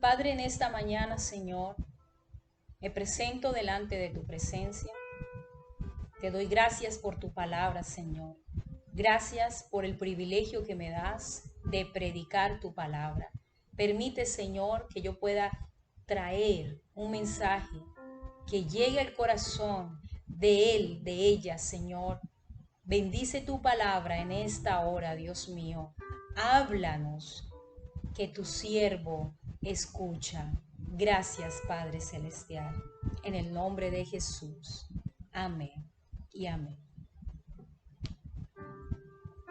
Padre, en esta mañana, Señor, me presento delante de tu presencia. Te doy gracias por tu palabra, Señor. Gracias por el privilegio que me das de predicar tu palabra. Permite, Señor, que yo pueda traer un mensaje que llegue al corazón de él, de ella, Señor. Bendice tu palabra en esta hora, Dios mío. Háblanos, que tu siervo escucha. Gracias, Padre Celestial. En el nombre de Jesús. Amén y amén.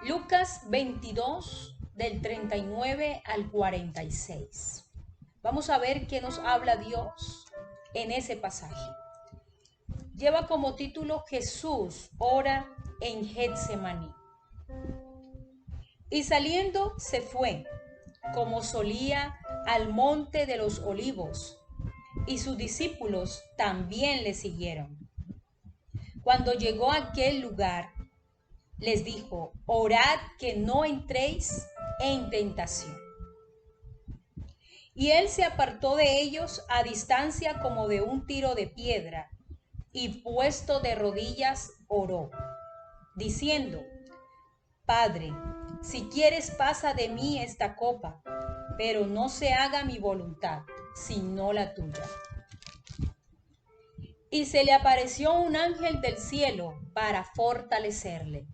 Lucas 22, del 39 al 46. Vamos a ver qué nos habla Dios en ese pasaje. Lleva como título Jesús ora en Getsemaní. Y saliendo se fue, como solía, al monte de los olivos, y sus discípulos también le siguieron. Cuando llegó a aquel lugar, les dijo: orad que no entréis en tentación. Y él se apartó de ellos a distancia como de un tiro de piedra, y puesto de rodillas oró, diciendo: Padre, si quieres, pasa de mí esta copa, pero no se haga mi voluntad, sino la tuya. Y se le apareció un ángel del cielo para fortalecerle.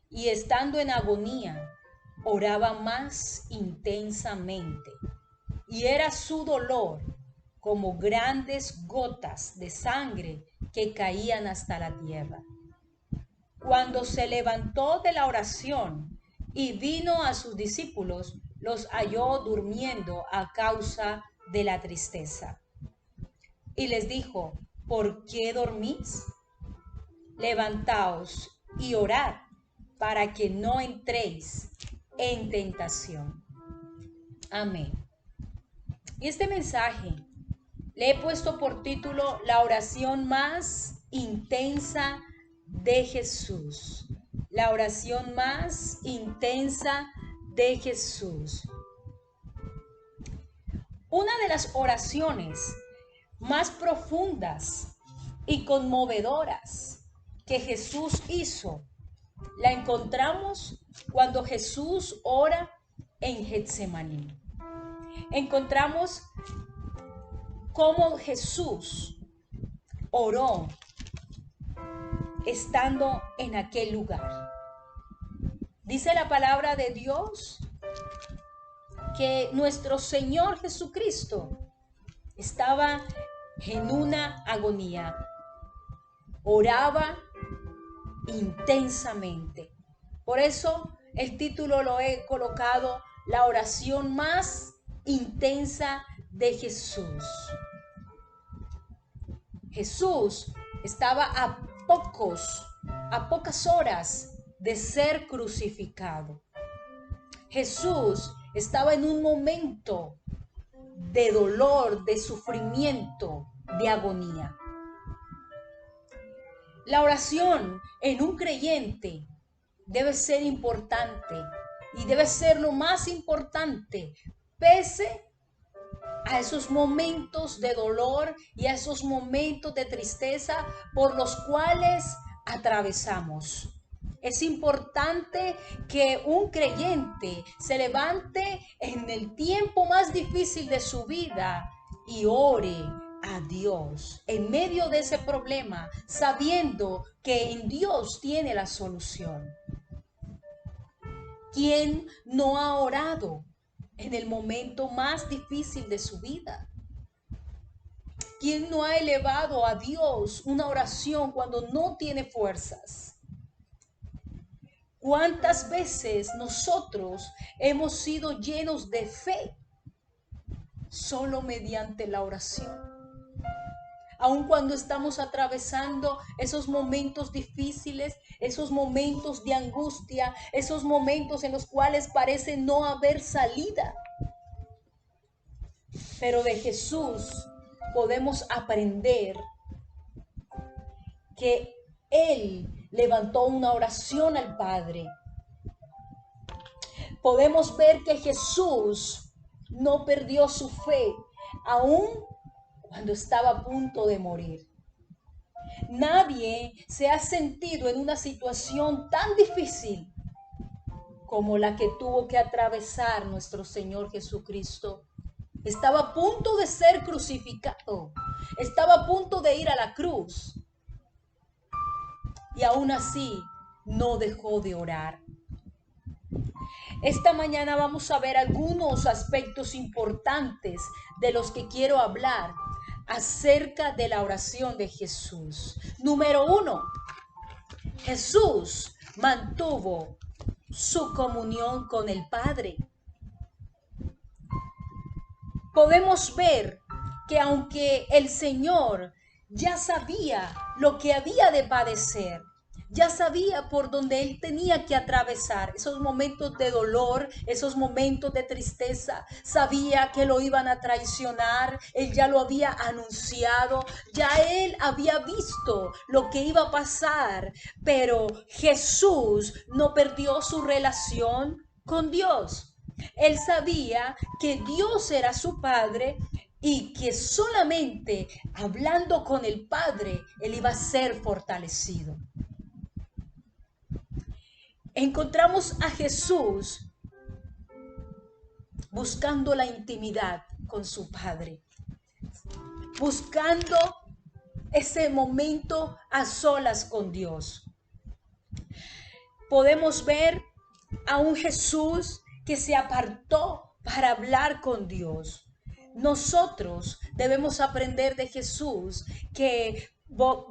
Y estando en agonía, oraba más intensamente. Y era su dolor como grandes gotas de sangre que caían hasta la tierra. Cuando se levantó de la oración y vino a sus discípulos, los halló durmiendo a causa de la tristeza. Y les dijo: ¿por qué dormís? Levantaos y orad para que no entréis en tentación. Amén. Y este mensaje le he puesto por título: la oración más intensa de Jesús. La oración más intensa de Jesús. Una de las oraciones más profundas y conmovedoras que Jesús hizo la encontramos cuando Jesús ora en Getsemaní. Encontramos cómo Jesús oró estando en aquel lugar. Dice la palabra de Dios que nuestro Señor Jesucristo estaba en una agonía. Oraba intensamente. Por eso el título lo he colocado: la oración más intensa de Jesús. Jesús estaba a pocas horas de ser crucificado. Jesús estaba en un momento de dolor, de sufrimiento, de agonía. La oración en un creyente debe ser importante y debe ser lo más importante, pese a esos momentos de dolor y a esos momentos de tristeza por los cuales atravesamos. Es importante que un creyente se levante en el tiempo más difícil de su vida y ore a Dios en medio de ese problema, sabiendo que en Dios tiene la solución. ¿Quién no ha orado en el momento más difícil de su vida? ¿Quién no ha elevado a Dios una oración cuando no tiene fuerzas? ¿Cuántas veces nosotros hemos sido llenos de fe solo mediante la oración? Aun cuando estamos atravesando esos momentos difíciles, esos momentos de angustia, esos momentos en los cuales parece no haber salida. Pero de Jesús podemos aprender que Él levantó una oración al Padre. Podemos ver que Jesús no perdió su fe, aun cuando estaba a punto de morir. Nadie se ha sentido en una situación tan difícil como la que tuvo que atravesar nuestro Señor Jesucristo. Estaba a punto de ser crucificado, estaba a punto de ir a la cruz y aún así no dejó de orar. Esta mañana vamos a ver algunos aspectos importantes de los que quiero hablar acerca de la oración de Jesús. Número 1, Jesús mantuvo su comunión con el Padre. Podemos ver que aunque el Señor ya sabía lo que había de padecer, ya sabía por donde él tenía que atravesar esos momentos de dolor, esos momentos de tristeza, sabía que lo iban a traicionar, él ya lo había anunciado, ya él había visto lo que iba a pasar, pero Jesús no perdió su relación con Dios. Él sabía que Dios era su Padre y que solamente hablando con el Padre, él iba a ser fortalecido. Encontramos a Jesús buscando la intimidad con su Padre, buscando ese momento a solas con Dios. Podemos ver a un Jesús que se apartó para hablar con Dios. Nosotros debemos aprender de Jesús que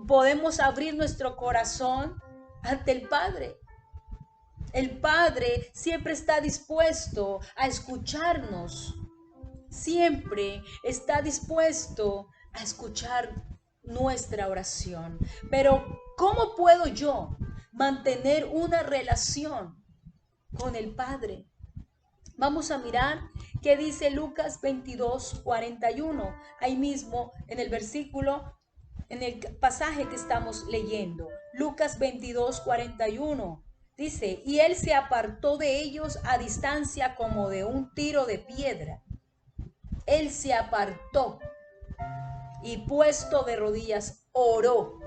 podemos abrir nuestro corazón ante el Padre. El Padre siempre está dispuesto a escucharnos, siempre está dispuesto a escuchar nuestra oración. Pero ¿cómo puedo yo mantener una relación con el Padre? Vamos a mirar qué dice Lucas 22:41, ahí mismo en el versículo, en el pasaje que estamos leyendo. Lucas 22:41 dice, y él se apartó de ellos a distancia como de un tiro de piedra. Él se apartó y puesto de rodillas oró.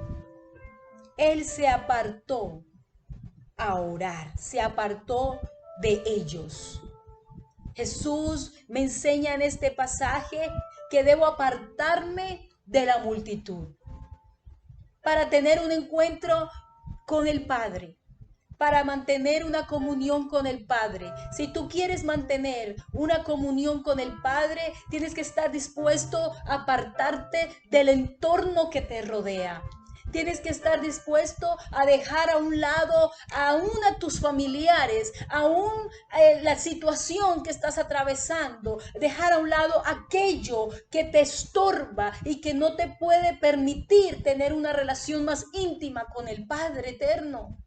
Él se apartó a orar, se apartó de ellos. Jesús me enseña en este pasaje que debo apartarme de la multitud para tener un encuentro con el Padre, para mantener una comunión con el Padre. Si tú quieres mantener una comunión con el Padre, tienes que estar dispuesto a apartarte del entorno que te rodea. Tienes que estar dispuesto a dejar a un lado aún a tus familiares, aún la situación que estás atravesando, dejar a un lado aquello que te estorba y que no te puede permitir tener una relación más íntima con el Padre eterno.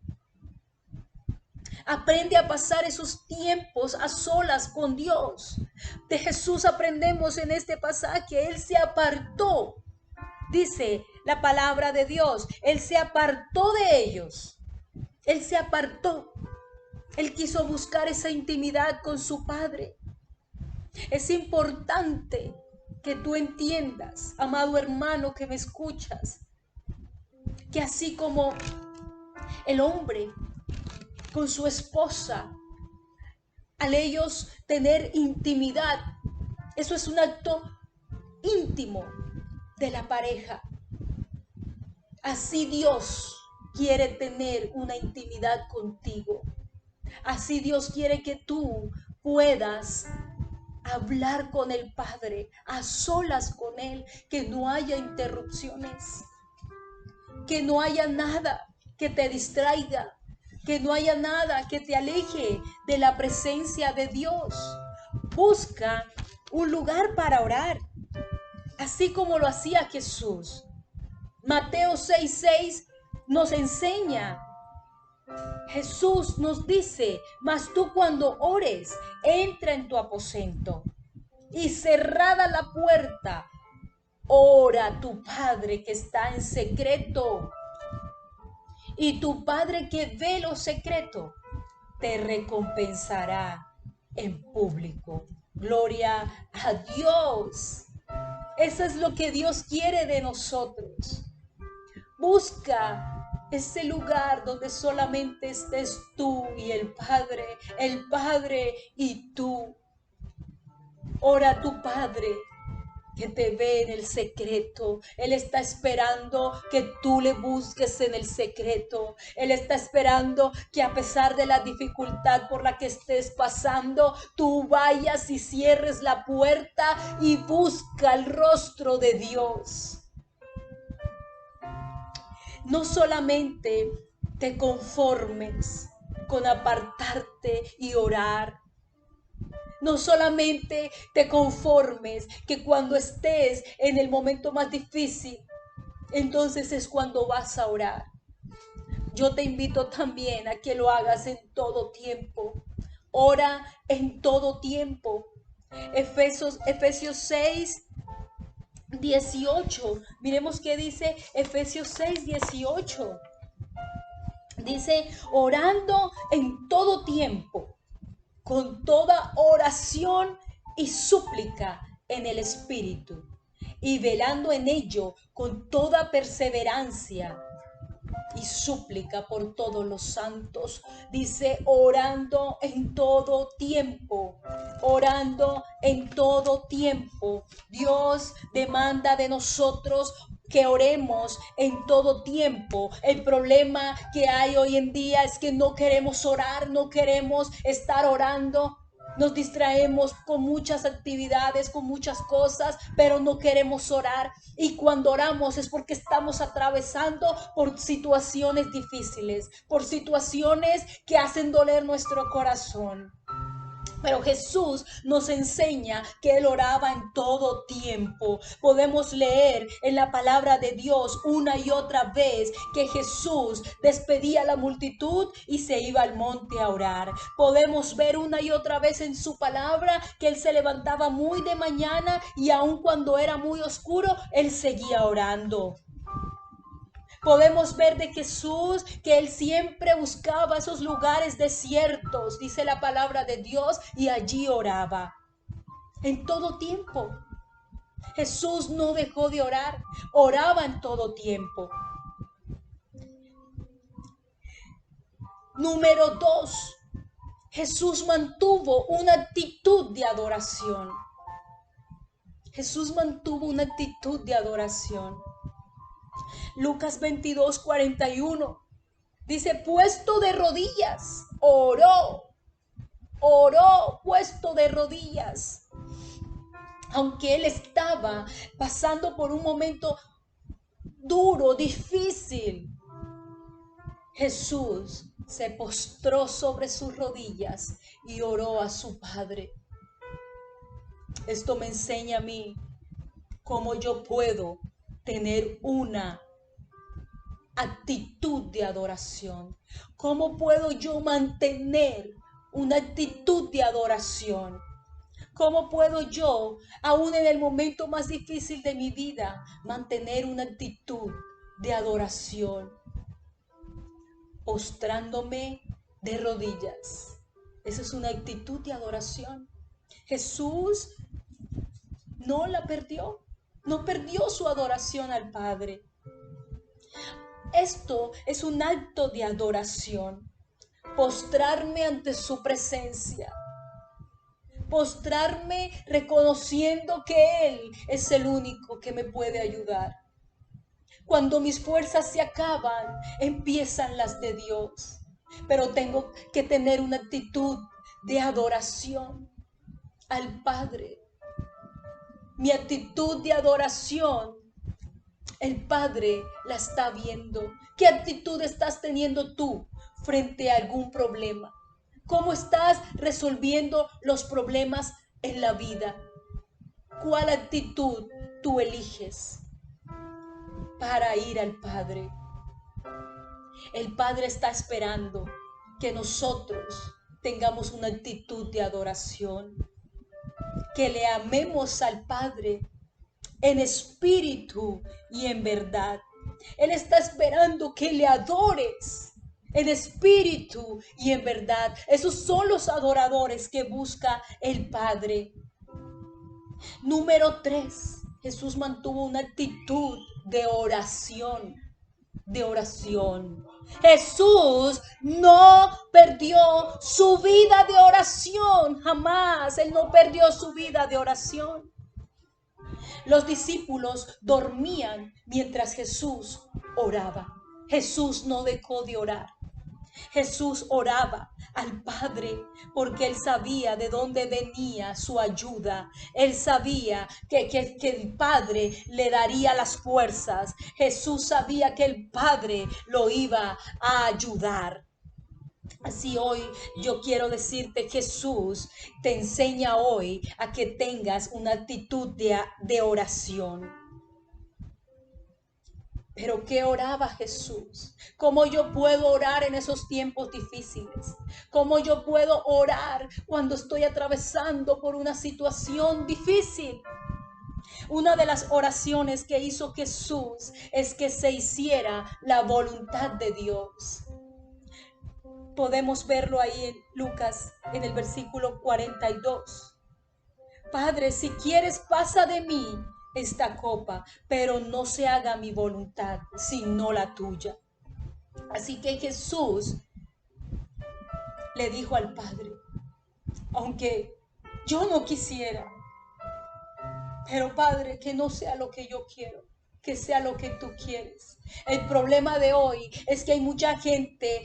Aprende a pasar esos tiempos a solas con Dios. De Jesús aprendemos en este pasaje, Él se apartó. Dice la palabra de Dios, Él se apartó de ellos. Él se apartó. Él quiso buscar esa intimidad con su Padre. Es importante que tú entiendas, amado hermano que me escuchas, que así como el hombre con su esposa, al ellos tener intimidad, eso es un acto íntimo de la pareja. Así Dios quiere tener una intimidad contigo. Así Dios quiere que tú puedas hablar con el Padre, a solas con Él, que no haya interrupciones, que no haya nada que te distraiga, que no haya nada que te aleje de la presencia de Dios. Busca un lugar para orar, así como lo hacía Jesús. Mateo 6:6 nos enseña. Jesús nos dice, mas tú cuando ores, entra en tu aposento y cerrada la puerta, ora a tu Padre que está en secreto. Y tu Padre que ve lo secreto te recompensará en público. Gloria a Dios. Eso es lo que Dios quiere de nosotros. Busca ese lugar donde solamente estés tú y el Padre y tú. Ora a tu Padre que te ve en el secreto. Él está esperando que tú le busques en el secreto. Él está esperando que a pesar de la dificultad por la que estés pasando, tú vayas y cierres la puerta y busca el rostro de Dios. No solamente te conformes con apartarte y orar. No solamente te conformes que cuando estés en el momento más difícil, entonces es cuando vas a orar. Yo te invito también a que lo hagas en todo tiempo. Ora en todo tiempo. Efesios 6, 18. Miremos qué dice Efesios 6, 18. Dice, orando en todo tiempo, con toda oración y súplica en el Espíritu, y velando en ello con toda perseverancia y súplica por todos los santos. Dice, orando en todo tiempo, orando en todo tiempo. Dios demanda de nosotros que oremos en todo tiempo. El problema que hay hoy en día es que no queremos orar, no queremos estar orando. Nos distraemos con muchas actividades, con muchas cosas, pero no queremos orar. Y cuando oramos es porque estamos atravesando por situaciones difíciles, por situaciones que hacen doler nuestro corazón. Pero Jesús nos enseña que Él oraba en todo tiempo. Podemos leer en la palabra de Dios una y otra vez que Jesús despedía a la multitud y se iba al monte a orar. Podemos ver una y otra vez en su palabra que Él se levantaba muy de mañana y aun cuando era muy oscuro, Él seguía orando. Podemos ver de Jesús que Él siempre buscaba esos lugares desiertos, dice la palabra de Dios, y allí oraba. En todo tiempo. Jesús no dejó de orar, oraba en todo tiempo. Número 2. Jesús mantuvo una actitud de adoración. Jesús mantuvo una actitud de adoración. Lucas 22, 41. Dice, puesto de rodillas, oró, puesto de rodillas. Aunque él estaba pasando por un momento duro, difícil, Jesús se postró sobre sus rodillas y oró a su Padre. Esto me enseña a mí cómo yo puedo tener una actitud de adoración. ¿Cómo puedo yo mantener una actitud de adoración? ¿Cómo puedo yo, aún en el momento más difícil de mi vida, mantener una actitud de adoración? Postrándome de rodillas. Esa es una actitud de adoración. Jesús no la perdió, no perdió su adoración al Padre. Esto es un acto de adoración, postrarme ante su presencia, postrarme reconociendo que Él es el único que me puede ayudar. Cuando mis fuerzas se acaban, empiezan las de Dios, pero tengo que tener una actitud de adoración al Padre. Mi actitud de adoración, el Padre la está viendo. ¿Qué actitud estás teniendo tú frente a algún problema? ¿Cómo estás resolviendo los problemas en la vida? ¿Cuál actitud tú eliges para ir al Padre? El Padre está esperando que nosotros tengamos una actitud de adoración, que le amemos al Padre en espíritu y en verdad. Él está esperando que le adores en espíritu y en verdad. Esos son los adoradores que busca el Padre. Número 3, Jesús mantuvo una actitud de oración, de oración. Jesús no perdió su vida de oración, jamás. Él no perdió su vida de oración. Los discípulos dormían mientras Jesús oraba. Jesús no dejó de orar. Jesús oraba al Padre porque él sabía de dónde venía su ayuda. Él sabía que el Padre le daría las fuerzas. Jesús sabía que el Padre lo iba a ayudar. Así hoy yo quiero decirte, Jesús te enseña hoy a que tengas una actitud de oración. Pero ¿qué oraba Jesús? ¿Cómo yo puedo orar en esos tiempos difíciles? ¿Cómo yo puedo orar cuando estoy atravesando por una situación difícil? Una de las oraciones que hizo Jesús es que se hiciera la voluntad de Dios. Podemos verlo ahí en Lucas, en el versículo 42. Padre, si quieres, pasa de mí esta copa, pero no se haga mi voluntad, sino la tuya. Así que Jesús le dijo al Padre, aunque yo no quisiera, pero Padre, que no sea lo que yo quiero, que sea lo que tú quieres. El problema de hoy es que hay mucha gente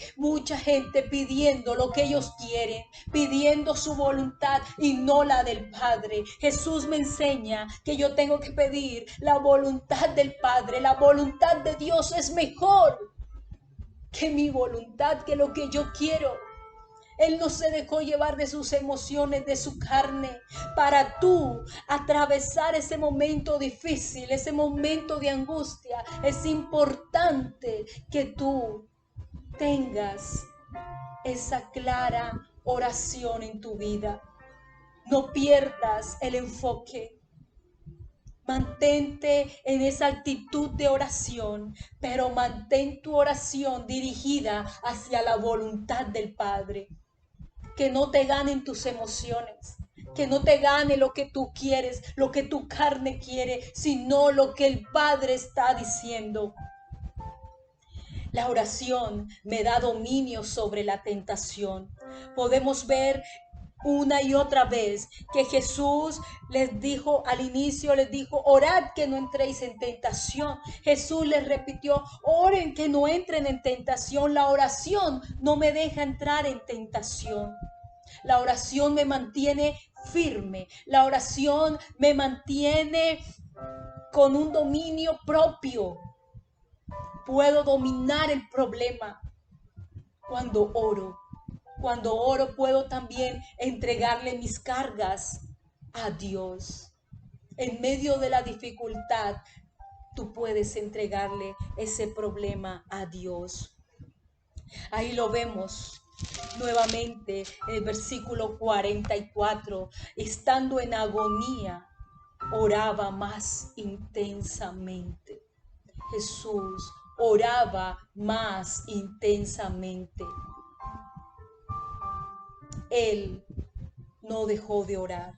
pidiendo lo que ellos quieren, pidiendo su voluntad y no la del Padre. Jesús me enseña que yo tengo que pedir la voluntad del Padre. La voluntad de Dios es mejor que mi voluntad, que lo que yo quiero. Él no se dejó llevar de sus emociones, de su carne, para tú atravesar ese momento difícil, ese momento de angustia. Es importante que tú tengas esa clara oración en tu vida. No pierdas el enfoque. Mantente en esa actitud de oración, pero mantén tu oración dirigida hacia la voluntad del Padre. Que no te ganen tus emociones, que no te gane lo que tú quieres, lo que tu carne quiere, sino lo que el Padre está diciendo. La oración me da dominio sobre la tentación. Podemos ver una y otra vez que Jesús les dijo al inicio, les dijo, orad que no entréis en tentación. Jesús les repitió, oren que no entren en tentación. La oración no me deja entrar en tentación. La oración me mantiene firme. La oración me mantiene con un dominio propio. Puedo dominar el problema cuando oro. Cuando oro puedo también entregarle mis cargas a Dios. En medio de la dificultad, tú puedes entregarle ese problema a Dios. Ahí lo vemos nuevamente en el versículo 44. Estando en agonía, oraba más intensamente. Jesús oraba más intensamente. Él no dejó de orar.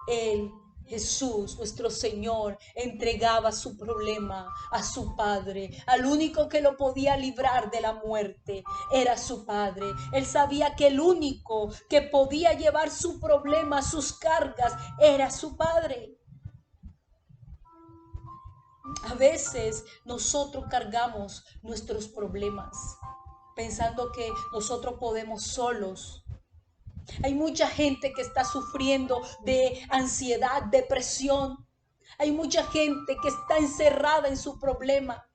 Él, Jesús, nuestro Señor, entregaba su problema a su Padre. Al único que lo podía librar de la muerte era su Padre. Él sabía que el único que podía llevar su problema, sus cargas, era su Padre. A veces nosotros cargamos nuestros problemas pensando que nosotros podemos solos. Hay mucha gente que está sufriendo de ansiedad, depresión. Hay mucha gente que está encerrada en su problema.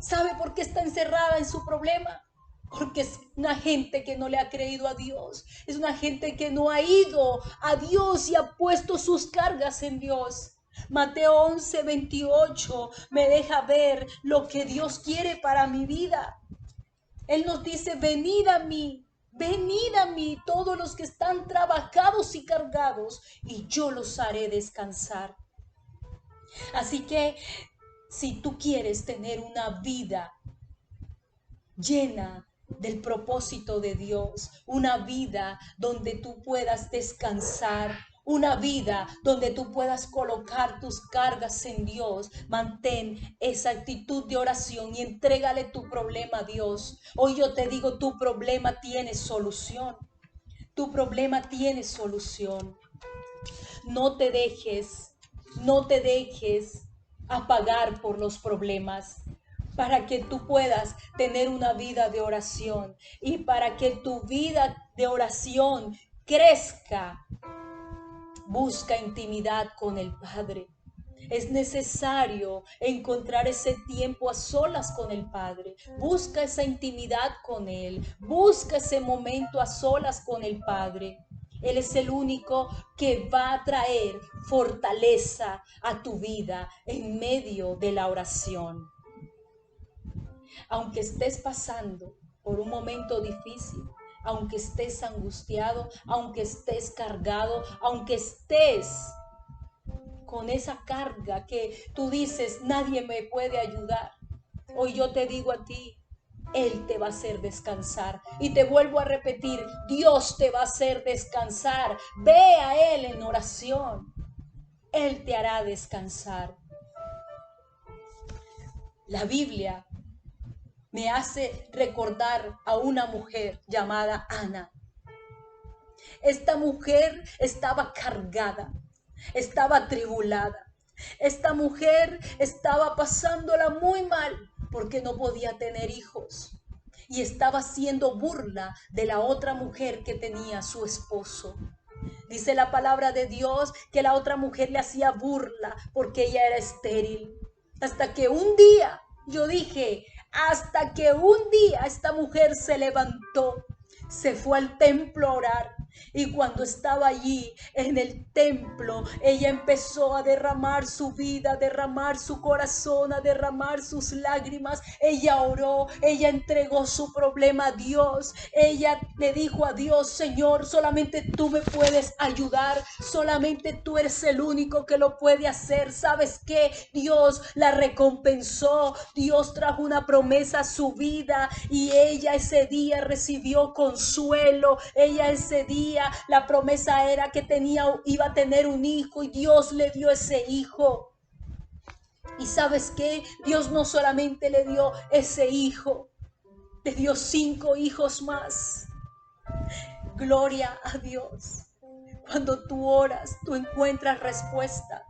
¿Sabe por qué está encerrada en su problema? Porque es una gente que no le ha creído a Dios. Es una gente que no ha ido a Dios y ha puesto sus cargas en Dios. Mateo 11:28 me deja ver lo que Dios quiere para mi vida. Él nos dice, venid a mí todos los que están trabajados y cargados, y yo los haré descansar. Así que si tú quieres tener una vida llena del propósito de Dios, una vida donde tú puedas descansar, una vida donde tú puedas colocar tus cargas en Dios. Mantén esa actitud de oración y entrégale tu problema a Dios. Hoy yo te digo, tu problema tiene solución. Tu problema tiene solución. No te dejes, no te dejes apagar por los problemas, para que tú puedas tener una vida de oración y para que tu vida de oración crezca. Busca intimidad con el Padre. Es necesario encontrar ese tiempo a solas con el Padre. Busca esa intimidad con Él. Busca ese momento a solas con el Padre. Él es el único que va a traer fortaleza a tu vida en medio de la oración. Aunque estés pasando por un momento difícil, aunque estés angustiado, aunque estés cargado, aunque estés con esa carga que tú dices, nadie me puede ayudar. Hoy yo te digo a ti, Él te va a hacer descansar. Y te vuelvo a repetir, Dios te va a hacer descansar. Ve a Él en oración. Él te hará descansar. La Biblia me hace recordar a una mujer llamada Ana. Esta mujer estaba cargada, estaba atribulada. Esta mujer estaba pasándola muy mal porque no podía tener hijos y estaba haciendo burla de la otra mujer que tenía su esposo. Dice la palabra de Dios que la otra mujer le hacía burla porque ella era estéril. Hasta que un día, yo dije, hasta que un día esta mujer se levantó, se fue al templo a orar. Y cuando estaba allí en el templo, ella empezó a derramar su vida, a derramar su corazón, a derramar sus lágrimas. Ella oró, ella entregó su problema a Dios. Ella le dijo a Dios, Señor, solamente tú me puedes ayudar, solamente tú eres el único que lo puede hacer. ¿Sabes qué? Dios la recompensó, Dios trajo una promesa a su vida y ella ese día recibió consuelo. Ella ese día, la promesa era que iba a tener un hijo y Dios le dio ese hijo. Y ¿sabes qué? Dios no solamente le dio ese hijo, le dio 5 hijos más. Gloria a Dios. Cuando tú oras, tú encuentras respuesta.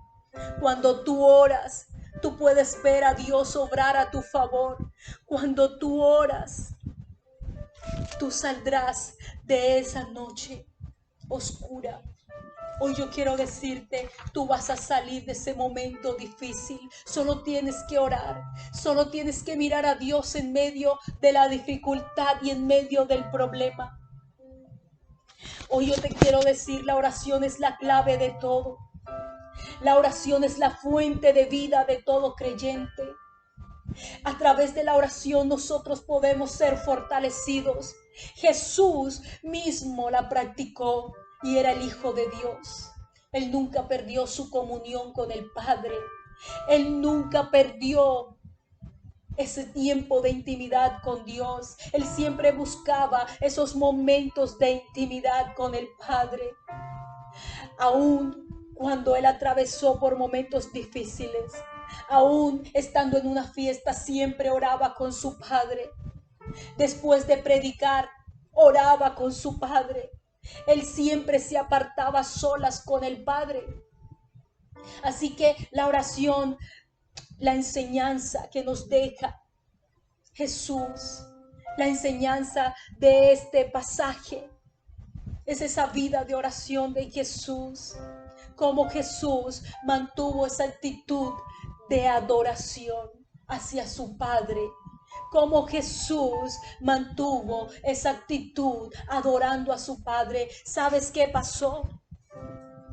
Cuando tú oras, tú puedes ver a Dios obrar a tu favor. Cuando tú oras, tú saldrás de esa noche oscura. Hoy yo quiero decirte, tú vas a salir de ese momento difícil. Solo tienes que orar, solo tienes que mirar a Dios en medio de la dificultad y en medio del problema. Hoy yo te quiero decir, la oración es la clave de todo. La oración es la fuente de vida de todo creyente. A través de la oración nosotros podemos ser fortalecidos. Jesús mismo la practicó y era el Hijo de Dios. Él nunca perdió su comunión con el Padre. Él nunca perdió ese tiempo de intimidad con Dios. Él siempre buscaba esos momentos de intimidad con el Padre. Aún cuando él atravesó por momentos difíciles, aún estando en una fiesta, siempre oraba con su Padre. Después de predicar, oraba con su Padre. Él siempre se apartaba a solas con el Padre. Así que la oración, la enseñanza que nos deja Jesús, la enseñanza de este pasaje, es esa vida de oración de Jesús. Como Jesús mantuvo esa actitud de adoración hacia su Padre. Como Jesús mantuvo esa actitud adorando a su Padre. ¿Sabes qué pasó?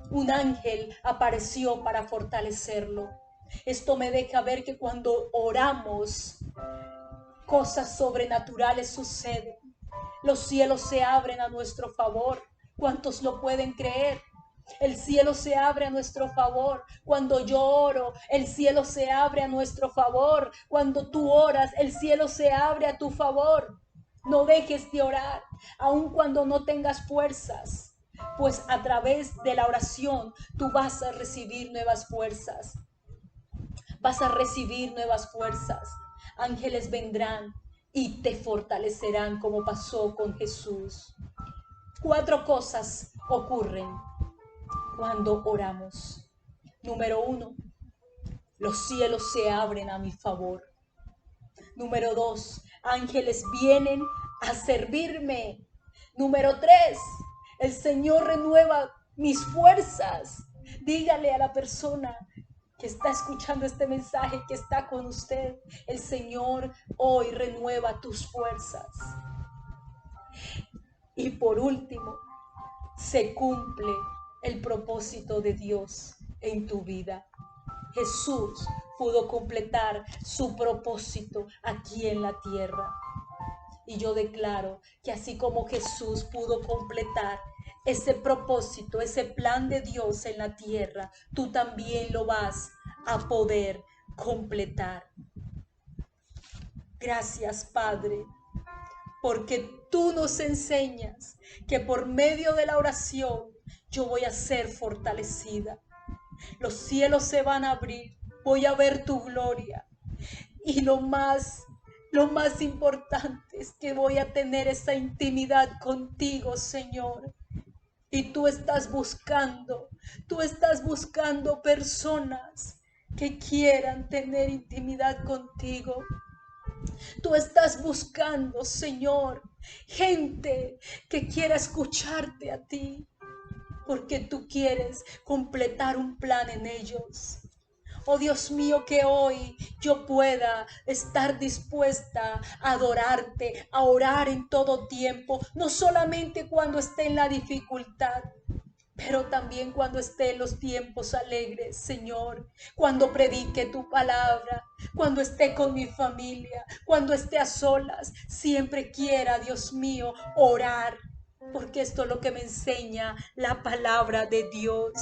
Un ángel apareció para fortalecerlo. Esto me deja ver que cuando oramos, cosas sobrenaturales suceden. Los cielos se abren a nuestro favor. ¿Cuántos lo pueden creer? El cielo se abre a nuestro favor. Cuando yo oro, el cielo se abre a nuestro favor. Cuando tú oras, el cielo se abre a tu favor. No dejes de orar, aun cuando no tengas fuerzas. pues a través de la oración tú vas a recibir nuevas fuerzas. Vas a recibir nuevas fuerzas. Ángeles vendrán y te fortalecerán como pasó con Jesús. 4 cosas ocurren cuando oramos. Número 1, los cielos se abren a mi favor. Número 2, ángeles vienen a servirme. Número 3, el Señor renueva mis fuerzas. Dígale a la persona que está escuchando este mensaje, que está con usted, el Señor hoy renueva tus fuerzas. Y por último, se cumple el propósito de Dios en tu vida. Jesús pudo completar su propósito aquí en la tierra. Y yo declaro que así como Jesús pudo completar ese propósito, ese plan de Dios en la tierra, tú también lo vas a poder completar. Gracias, Padre, porque tú nos enseñas que por medio de la oración yo voy a ser fortalecida. Los cielos se van a abrir, voy a ver tu gloria. Y lo más importante es que voy a tener esa intimidad contigo, Señor. Y tú estás buscando personas que quieran tener intimidad contigo. Tú estás buscando, Señor, gente que quiera escucharte a ti, porque tú quieres completar un plan en ellos. Oh Dios mío, que hoy yo pueda estar dispuesta a adorarte, a orar en todo tiempo, no solamente cuando esté en la dificultad, pero también cuando esté en los tiempos alegres, Señor, cuando predique tu palabra, cuando esté con mi familia, cuando esté a solas, siempre quiera, Dios mío, orar, porque esto es lo que me enseña la palabra de Dios.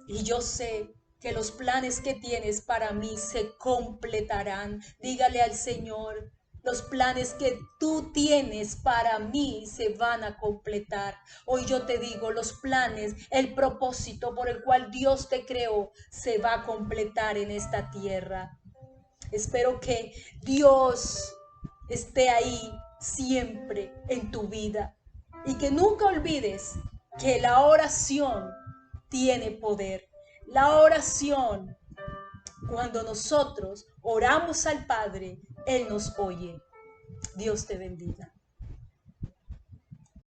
Y yo sé que los planes que tienes para mí se completarán. Dígale al Señor, los planes que tú tienes para mí se van a completar. Hoy yo te digo, los planes, el propósito por el cual Dios te creó, se va a completar en esta tierra. Espero que Dios esté ahí siempre en tu vida y que nunca olvides que la oración tiene poder. La oración, cuando nosotros oramos al Padre, Él nos oye. Dios te bendiga.